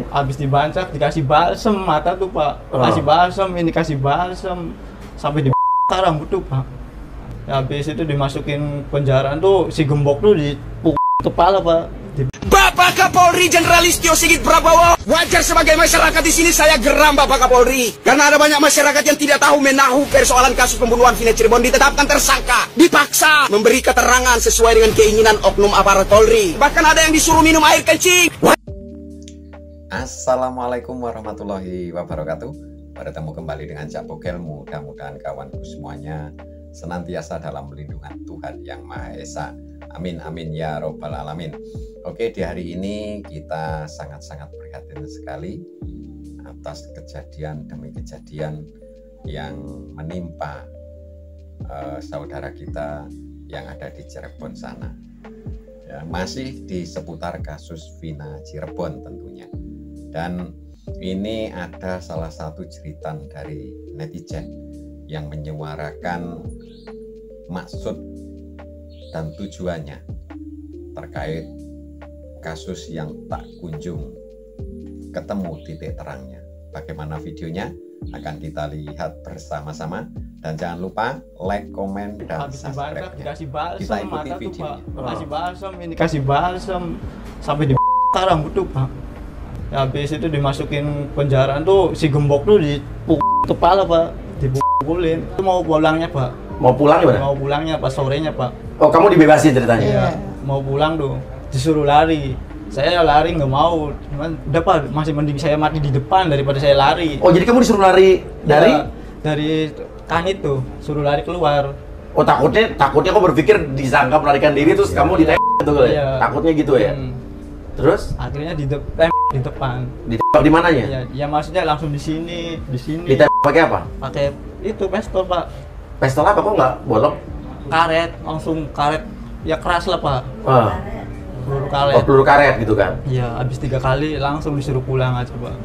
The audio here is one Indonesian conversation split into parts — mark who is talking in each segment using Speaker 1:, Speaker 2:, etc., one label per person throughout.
Speaker 1: Habis dibancak dikasih balsem mata tuh Pak. Kasih balsem, ini kasih balsem sampai di rambut tuh Pak. Ya, habis itu dimasukin penjara tuh si gembok tuh di kepala Pak.
Speaker 2: Bapak Kapolri Jenderal Listio Sigit Prabowo, wajar sebagai masyarakat di sini saya geram Bapak Kapolri, karena ada banyak masyarakat yang tidak tahu menahu persoalan kasus pembunuhan Vina Cirebon ditetapkan tersangka, dipaksa memberi keterangan sesuai dengan keinginan oknum aparat Polri, bahkan ada yang disuruh minum air kencing.
Speaker 3: Assalamualaikum warahmatullahi wabarakatuh. Bertemu kembali dengan Cak Bogel. Mudah-mudahan kawanku semuanya senantiasa dalam lindungan Tuhan Yang Maha Esa. Amin amin ya robbal alamin. Oke, di hari ini kita sangat-sangat prihatin sekali atas kejadian demi kejadian yang menimpa saudara kita yang ada di Cirebon sana. Ya, masih di seputar kasus Vina Cirebon tentunya. Dan ini ada salah satu jeritan dari netizen yang menyuarakan maksud dan tujuannya terkait kasus yang tak kunjung ketemu titik terangnya. Bagaimana videonya akan kita lihat bersama-sama, dan jangan lupa like, komen, dan subscribe.
Speaker 1: Dikasih balsem
Speaker 3: Kita ikuti
Speaker 1: mata tuh
Speaker 3: videonya.
Speaker 1: Pak. Kasih balsem, ini kasih balsem sampai di rambut tuh Pak. Ya, habis itu dimasukin penjara tuh si gembok tuh di kepala Pak, dipukulin. Itu mau pulangnya Pak.
Speaker 4: Mau pulang gimana?
Speaker 1: Mau pulangnya pas sorenya Pak.
Speaker 4: Oh, kamu dibebasin ceritanya?
Speaker 1: Iya, mau pulang tuh disuruh lari. Saya lari nggak mau, cuman udah Pak, masih mending saya mati di depan daripada saya lari.
Speaker 4: Oh, jadi kamu disuruh lari dari?
Speaker 1: Ya, dari kanit tuh, suruh lari keluar.
Speaker 4: Oh, takutnya kamu berpikir disangka melarikan diri terus kamu ditembak gitu kali?
Speaker 1: Iya.
Speaker 4: Takutnya gitu ya? Terus?
Speaker 1: Akhirnya di depan.
Speaker 4: Ditembak di mananya?
Speaker 1: Ya, ya maksudnya langsung di sini.
Speaker 4: Ditembak pakai apa?
Speaker 1: Pakai itu pistol Pak.
Speaker 4: Pistol apa? Kok nggak bolong?
Speaker 1: Karet, langsung karet. Ya keras lah Pak. Peluru karet.
Speaker 4: Oh, peluru karet gitu kan?
Speaker 1: Iya, habis 3 kali langsung disuruh pulang aja Pak.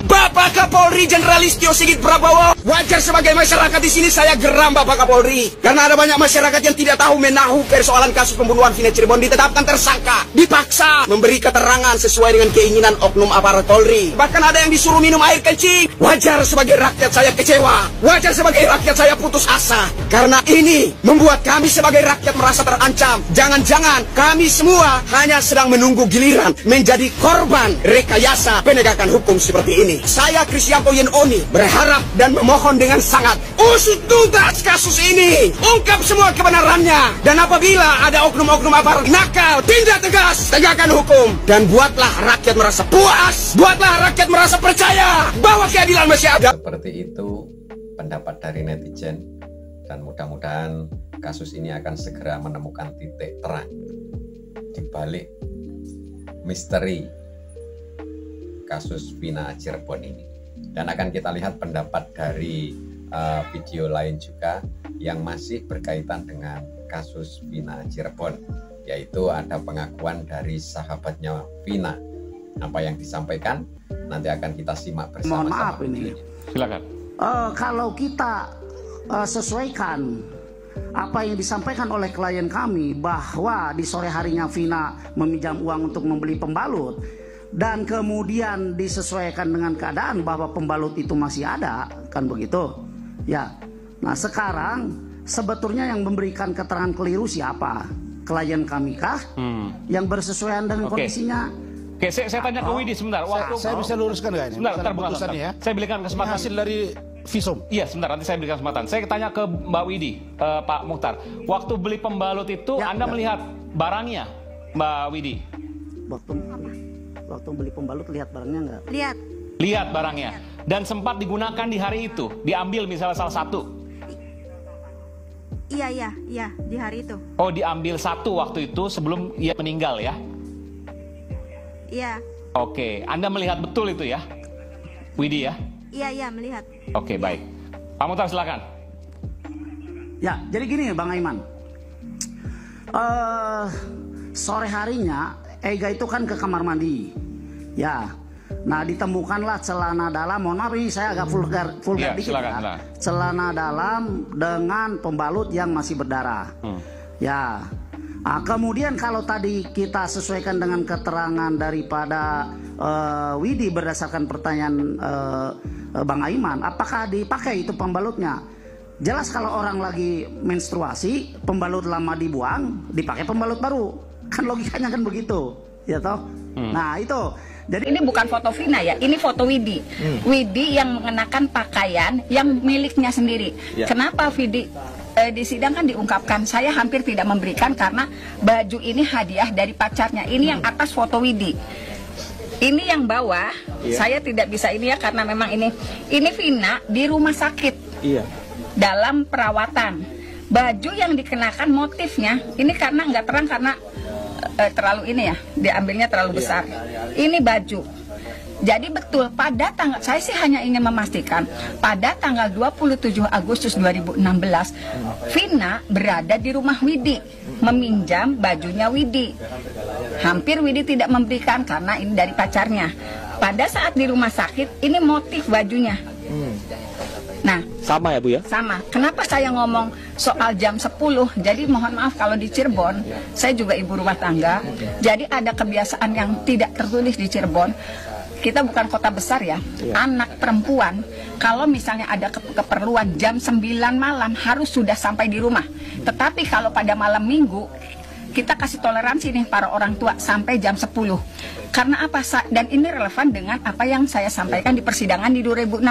Speaker 2: Bapak Kapolri Jenderal Listio Sigit Prabowo, wajar sebagai masyarakat di sini saya geram Bapak Kapolri, karena ada banyak masyarakat yang tidak tahu menahu persoalan kasus pembunuhan Vina Cirebon ditetapkan tersangka, dipaksa memberi keterangan sesuai dengan keinginan oknum aparat Polri, bahkan ada yang disuruh minum air kencing. Wajar sebagai rakyat saya kecewa, wajar sebagai rakyat saya putus asa, karena ini membuat kami sebagai rakyat merasa terancam. Jangan-jangan kami semua hanya sedang menunggu giliran menjadi korban rekayasa penegakan hukum seperti ini. Saya Krisyanto Yenoni berharap dan memohon dengan sangat, usut tuntas kasus ini, ungkap semua kebenarannya, dan apabila ada oknum-oknum aparat nakal, tindak tegas, tegakkan hukum, dan buatlah rakyat merasa puas, buatlah rakyat merasa percaya bahwa keadilan masih ada.
Speaker 3: Seperti itu pendapat dari netizen, dan mudah-mudahan kasus ini akan segera menemukan titik terang di balik misteri kasus Vina Cirebon ini. Dan akan kita lihat pendapat dari video lain juga yang masih berkaitan dengan kasus Vina Cirebon, yaitu ada pengakuan dari sahabatnya Vina. Apa yang disampaikan nanti akan kita simak bersama-sama.
Speaker 5: Mohon maaf ini.
Speaker 3: Silakan.
Speaker 5: Kalau kita sesuaikan apa yang disampaikan oleh klien kami, bahwa di sore harinya Vina meminjam uang untuk membeli pembalut, dan kemudian disesuaikan dengan keadaan bahwa pembalut itu masih ada, kan begitu ya. Nah, sekarang sebetulnya yang memberikan keterangan keliru siapa? Klien kami kah yang bersesuaian dengan kondisinya?
Speaker 6: Oke, saya tanya ke Widi sebentar.
Speaker 7: Saya bisa luruskan nggak ini?
Speaker 6: Sebentar,
Speaker 7: Keputusannya ya.
Speaker 6: Saya berikan kesempatan.
Speaker 7: Hasil dari visum.
Speaker 6: Iya, sebentar, nanti saya berikan kesempatan. Saya tanya ke Mbak Widi, Pak Mukhtar. Waktu beli pembalut itu
Speaker 5: Ya,
Speaker 6: Anda melihat barangnya, Mbak Widi?
Speaker 5: Waktu beli pembalut lihat barangnya nggak?
Speaker 6: Lihat barangnya. Dan sempat digunakan di hari itu, diambil misalnya salah satu.
Speaker 8: Iya, di hari itu.
Speaker 6: Oh, diambil satu waktu itu sebelum ia meninggal ya?
Speaker 8: Iya.
Speaker 6: Oke, Anda melihat betul itu ya, Widi ya?
Speaker 8: Iya, melihat.
Speaker 6: Oke, baik. Pak Mukhtar silakan.
Speaker 5: Ya, jadi gini Bang Aiman. Sore harinya Ega itu kan ke kamar mandi. Ya. Nah, ditemukanlah celana dalam, mohon maaf ini saya agak vulgar
Speaker 6: Ya,
Speaker 5: dikit
Speaker 6: silakan,
Speaker 5: ya.
Speaker 6: silakan.
Speaker 5: Celana dalam dengan pembalut yang masih berdarah. Ya. Kemudian kalau tadi kita sesuaikan dengan keterangan daripada Widi berdasarkan pertanyaan Bang Aiman, apakah dipakai itu pembalutnya? Jelas kalau orang lagi menstruasi, pembalut lama dibuang, dipakai pembalut baru. Kan logikanya kan begitu, ya toh? Nah itu. Jadi
Speaker 9: ini bukan foto Vina ya, ini foto Widi. Widi yang mengenakan pakaian yang miliknya sendiri. Kenapa Widi di sidang kan diungkapkan saya hampir tidak memberikan karena baju ini hadiah dari pacarnya. Ini yang atas foto Widi. Ini yang bawah, saya tidak bisa ini ya karena memang ini Vina di rumah sakit. Dalam perawatan. Baju yang dikenakan motifnya ini karena nggak terang karena terlalu ini ya, diambilnya terlalu besar. Ini baju. Jadi betul pada tanggal, saya sih hanya ingin memastikan pada tanggal 27 Agustus 2016 Vina berada di rumah Widi meminjam bajunya Widi. Hampir Widi tidak memberikan karena ini dari pacarnya. Pada saat di rumah sakit ini motif bajunya. Nah,
Speaker 10: sama ya Bu ya?
Speaker 9: Sama. Kenapa saya ngomong soal jam 10? Jadi mohon maaf kalau di Cirebon, saya juga ibu rumah tangga. Jadi ada kebiasaan yang tidak tertulis di Cirebon. Kita bukan kota besar ya. Anak perempuan kalau misalnya ada keperluan jam 9 malam harus sudah sampai di rumah. Tetapi kalau pada malam minggu kita kasih toleransi nih para orang tua sampai jam 10. Karena apa? Dan ini relevan dengan apa yang saya sampaikan di persidangan di 2016.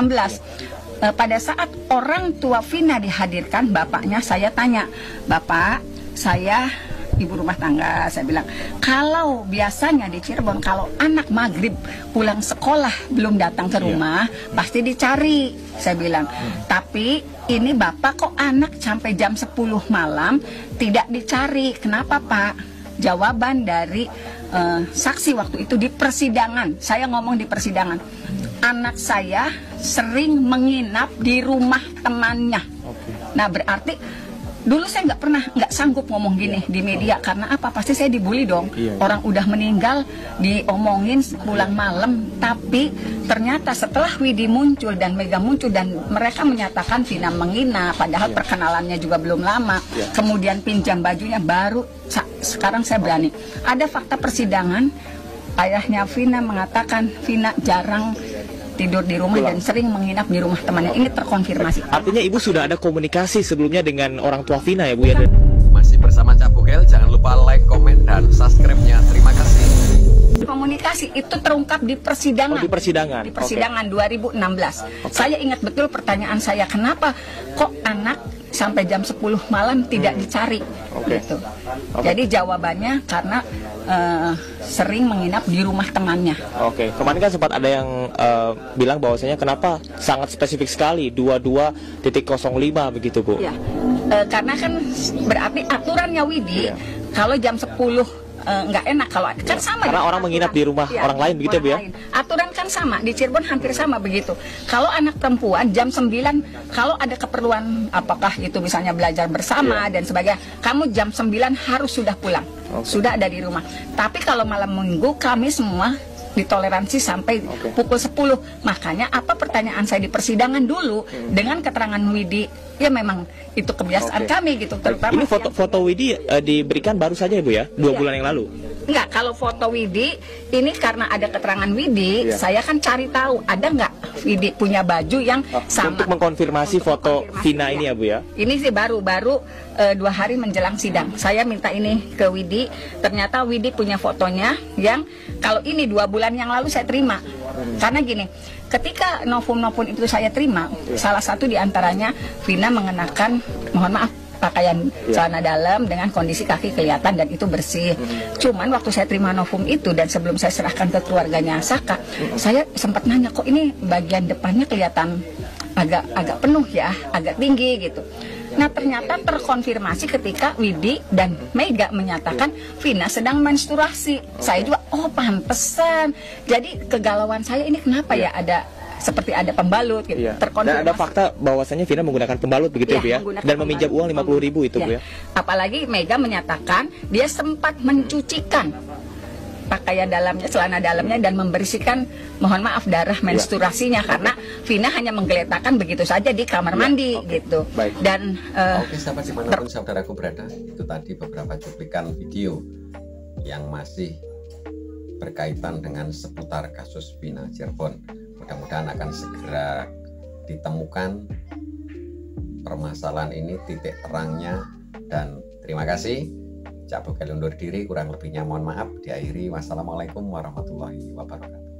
Speaker 9: Pada saat orang tua Vina dihadirkan, bapaknya saya tanya, Bapak, saya ibu rumah tangga, saya bilang, kalau biasanya di Cirebon, kalau anak maghrib pulang sekolah belum datang ke rumah, pasti dicari, saya bilang. Tapi ini Bapak kok anak sampai jam 10 malam tidak dicari, kenapa Pak? Jawaban dari saksi waktu itu di persidangan, saya ngomong di persidangan, anak saya sering menginap di rumah temannya. Nah berarti dulu saya nggak sanggup ngomong gini di media karena apa? Pasti saya dibully dong. Orang udah meninggal diomongin pulang malam. Tapi ternyata setelah Widi muncul dan Mega muncul dan mereka menyatakan Vina menginap, padahal perkenalannya juga belum lama. Kemudian pinjam bajunya baru sekarang saya berani. Ada fakta persidangan. Ayahnya Vina mengatakan Vina jarang tidur di rumah dan sering menginap di rumah temannya. Ini terkonfirmasi.
Speaker 10: Artinya Ibu sudah ada komunikasi sebelumnya dengan orang tua Vina ya Bu ya?
Speaker 3: Masih bersama Cak Bokel, jangan lupa like, komen, dan subscribe-nya. Terima kasih.
Speaker 9: Komunikasi itu terungkap di persidangan.
Speaker 10: Di persidangan.
Speaker 9: Di persidangan 2016. Saya ingat betul pertanyaan saya, kenapa kok anak sampai jam 10 malam tidak dicari? Gitu. Jadi jawabannya karena sering menginap di rumah temannya.
Speaker 10: Kemarin kan sempat ada yang bilang bahwasanya kenapa sangat spesifik sekali 22.05 begitu Bu?
Speaker 9: Ya, karena kan berarti aturannya Widi kalau jam 10 nggak enak kalau kan sama
Speaker 10: karena orang menginap di rumah orang lain begitu Bu ya?
Speaker 9: Aturan kan sama di Cirebon hampir sama begitu. Kalau anak perempuan jam 9 kalau ada keperluan apakah itu misalnya belajar bersama dan sebagainya, kamu jam 9 harus sudah pulang. Sudah ada di rumah. Tapi kalau malam minggu kami semua ditoleransi sampai pukul 10. Makanya apa pertanyaan saya di persidangan dulu dengan keterangan Widi, ya memang itu kebiasaan kami gitu. Terutama
Speaker 10: ini foto Widi diberikan baru saja Ibu ya? 2 bulan yang lalu?
Speaker 9: Enggak, kalau foto Widi ini karena ada keterangan Widi, saya kan cari tahu ada nggak Widi punya baju yang sama.
Speaker 10: Untuk mengkonfirmasi foto Vina ini ya Bu ya? Ini
Speaker 9: sih baru 2 hari menjelang sidang. Saya minta ini ke Widi, ternyata Widi punya fotonya yang kalau ini 2 bulan yang lalu saya terima. Karena gini, ketika novum itu saya terima, salah satu diantaranya Vina mengenakan, mohon maaf, pakaian celana dalam dengan kondisi kaki kelihatan dan itu bersih. Cuman waktu saya terima novum itu dan sebelum saya serahkan ke keluarganya Saka, saya sempat nanya kok ini bagian depannya kelihatan agak penuh ya, agak tinggi gitu. Nah ternyata terkonfirmasi ketika Widi dan Mega menyatakan Vina sedang menstruasi. Saya juga pantesan. Jadi kegalauan saya ini kenapa ya ada seperti ada pembalut gitu.
Speaker 10: Dan ada fakta bahwasannya Vina menggunakan pembalut begitu ya Bu ya? Dan meminjam uang 50.000 itu Bu ya?
Speaker 9: Apalagi Mega menyatakan dia sempat mencucikan pakaian dalamnya, celana dalamnya, dan membersihkan, mohon maaf, darah menstruasinya, karena Vina hanya menggeletakkan begitu saja di kamar mandi gitu.
Speaker 3: Baik.
Speaker 9: Dan
Speaker 3: Oke, sahabat dimanapun saudaraku berada, itu tadi beberapa cuplikan video yang masih berkaitan dengan seputar kasus Vina Cirebon. Mudah-mudahan akan segera ditemukan permasalahan ini, titik terangnya, dan terima kasih. Cak Bokel undur diri, kurang lebihnya mohon maaf. Diakhiri, wassalamualaikum warahmatullahi wabarakatuh.